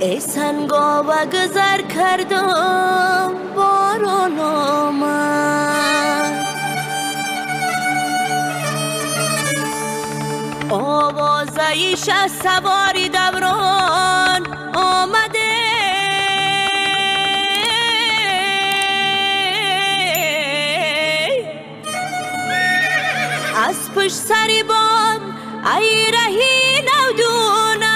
ای سنگا و گذر کردم باران آمد آوازه‌ایش از سواری دوران آمده از پشت سری باد ای رهی نودونم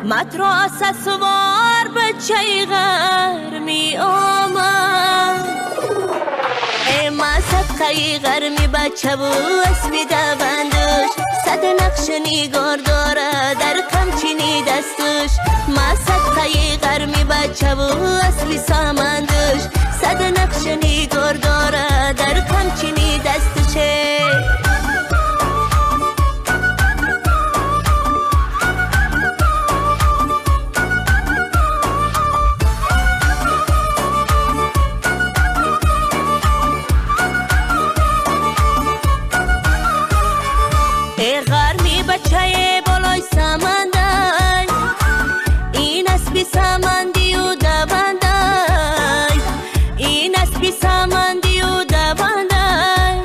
متراس سوار بچه غر می آمد ای ما صدقه غرمی بچه و اسبی دوندش صد نقش نیگار داره در کمچینی دستش ما صدقه غرمی بچه و اسبی سامندش صد نقش نیگار داره در کمچینی دستشه ای غرمی بچه بالای سمندای این اسبی سمندی و دوندای این اسبی سمندی و دوندای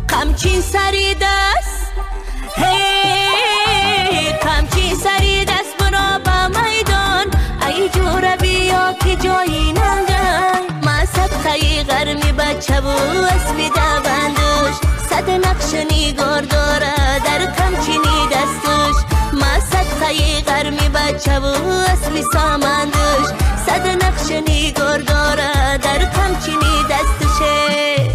کمچین سری دست هی کمچین سری دست برا با میدان ای جوره بیا که جایی ننگای ما صدقه غرمی بچه و اسبی دوندش صد نقش نیگار داره در کمچینی دستش ما صدقه غرمی بچه و اصلی سامندش صد نقش نیگار داره در کمچینی دستشه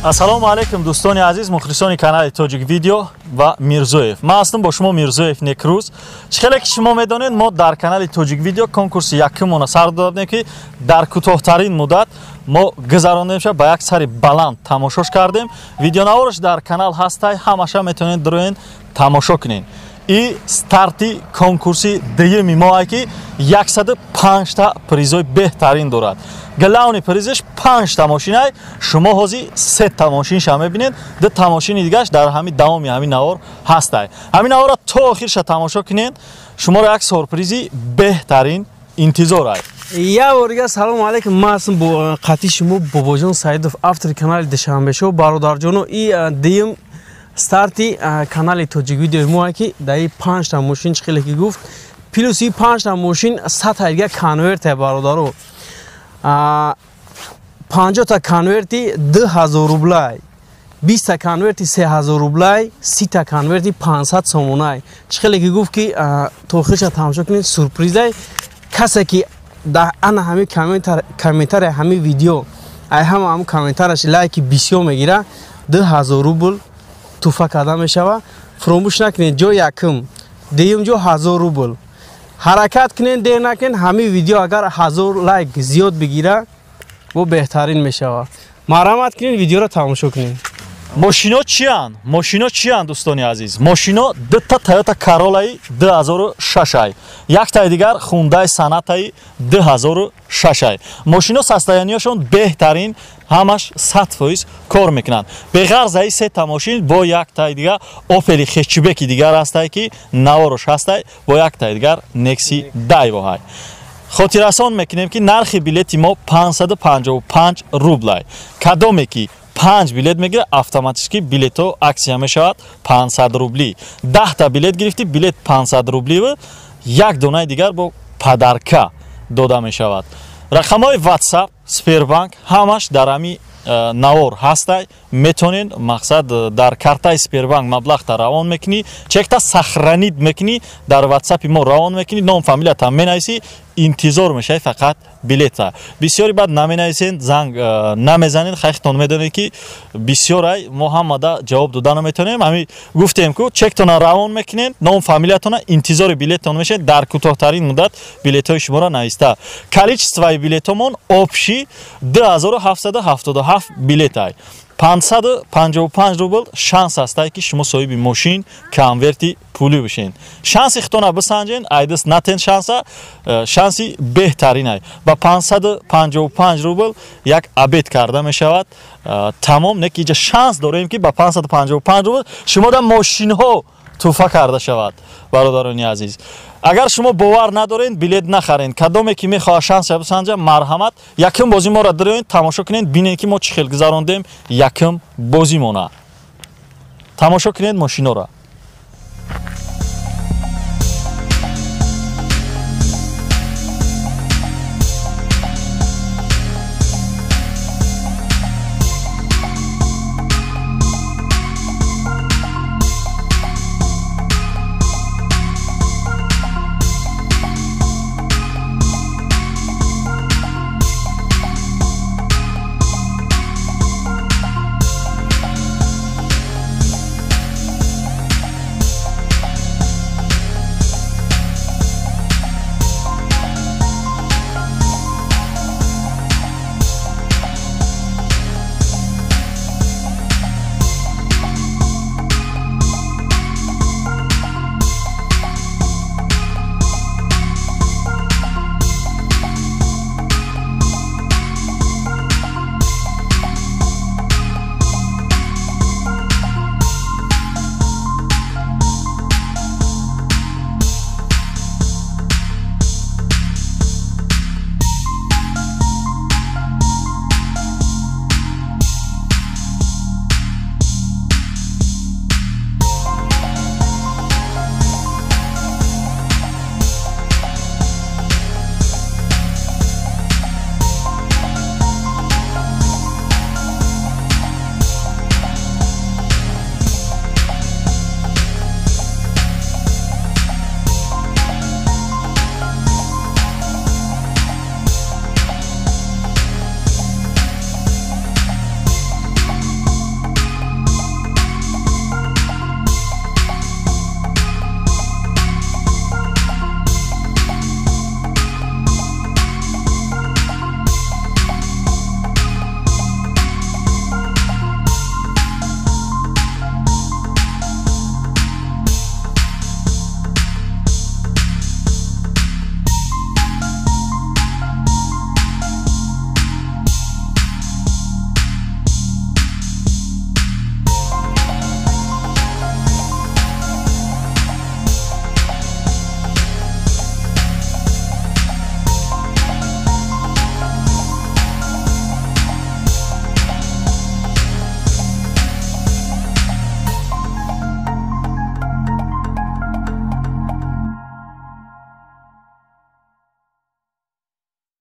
ассалому алайкум дӯстони азиз мухлисони канали Тоҷик видео ва Мирзоев. Ман ҳастам бо шумо Мирзоев Некрӯз. Чӣ ки шумо медонед мо дар канали Тоҷик видео конкурси якумона сар додем ки дар кӯтоҳтарин муддат мо гузарондем ба як сари баланд тамошош кардем. Видеонавораш дар канал ҳастай ҳамаша метавонед дуроен тамошо кунед. И старти конкурси дуюми мо ки 105 та призои беҳтарин дорад. Главный призиш 5 та мошина, шумо ҳозир 3 та мошинша мебинед, 2 та мошини дигаш дар ҳами давоми ҳамин навор ҳастай. Ҳамин навора то охирша тамошо кунед, шуморо як сюрпризи беҳтарин интизор аст. Я ворга салом алейкум, ман ҳастам бо қати шумо Бобоҷон Саидов, автори канали Душанбешо, бародарҷоно и дим старти канали Тоҷик видео мо ки даи 5 та мошин чхеле ки гуфт, плюс и 5 та мошин 100 та дига конверт е бародаро. 50 та конверти 2000 рублай, 20 та конверти 3000 рублай, 30 та конверти 500 сомонай. Чхеле ки гуфт ки то охирша тамошо кунед сюрпризай. Касе ки да ана ҳами комментари ҳами видео ай ҳам комментараш лайки бисёр мегира 2000 рубл туфа карда мешава. Фромӯш накунед ҷо якум, дуюм ҷо 1000 рубл. ҳаракат кунед, дер накунед. ҳами видео агар 1000 лайк зиёд бигира бо беҳтарин мешава. марҳамат кунед, видеоро тамошо кунед. Мошино чиян дӯстони азиз? Мошино 2 та Toyota Corolla 2006, як таи дигар Hyundai Sonata 2006. Мошино состоянияшон беҳтарин, ҳамаш 100% кор мекунанд. Беғарз се та мошин бо як таи дигар Opel хечбеки дигар ҳастай ки наворош ҳастай, бо як таи дигар Nexi Daiwo. хотиррасон мекунем ки нархи билети мо 555 рублай. Кадоме ки 5 билет мегира автоматически билето аксия мешавад 500 рубли. 10 та билет гирифти билет 500 рубли ва як донаи дигар бо падарка дода мешавад. рақамҳои WhatsApp, Sberbank ҳамаш дар ҳами навор ҳастай. метонен мақсад дар картаи Sberbank маблағта равон мекунӣ, чекта сахранид мекунӣ, дар WhatsApp мо равон мекунӣ, ном фамилията менависӣ, интизор мешавӣ фақат билета. бисёри баъд наменависен, занг намезанед, хайхтон медонед ки бисёрай мо ҳамада ҷавоб дода наметонем. ҳами гуфтем ку чектона равон мекунед, ном фамилиятона, интизори билеттон мешавед, дар кӯтоҳтарин муддат билетҳои шуморо нависта. количествои билетомон обши 2777 билетай. 555 рубл шанс астай ки шумо соҳиби мошин конверти пулӣ бишен. шанси хитона бисанҷен, айдас натен шанси беҳтаринай. ба 555 рубл як абед карда мешавад. тамом не ки иҷа шанс дорем ки ба 555 рубл шумода мошинҳо туҳфа карда шавад. бародарони азиз, агар шумо бовар надоред, билет нахарен, кадоме ки мехоҳад шанса бисанҷа, марҳамат, якм бозӣ моро дароед, тамошо кунед, бинед ки мо чӣ хел гузарондем якм бозимона. тамошо кунед мошиноро.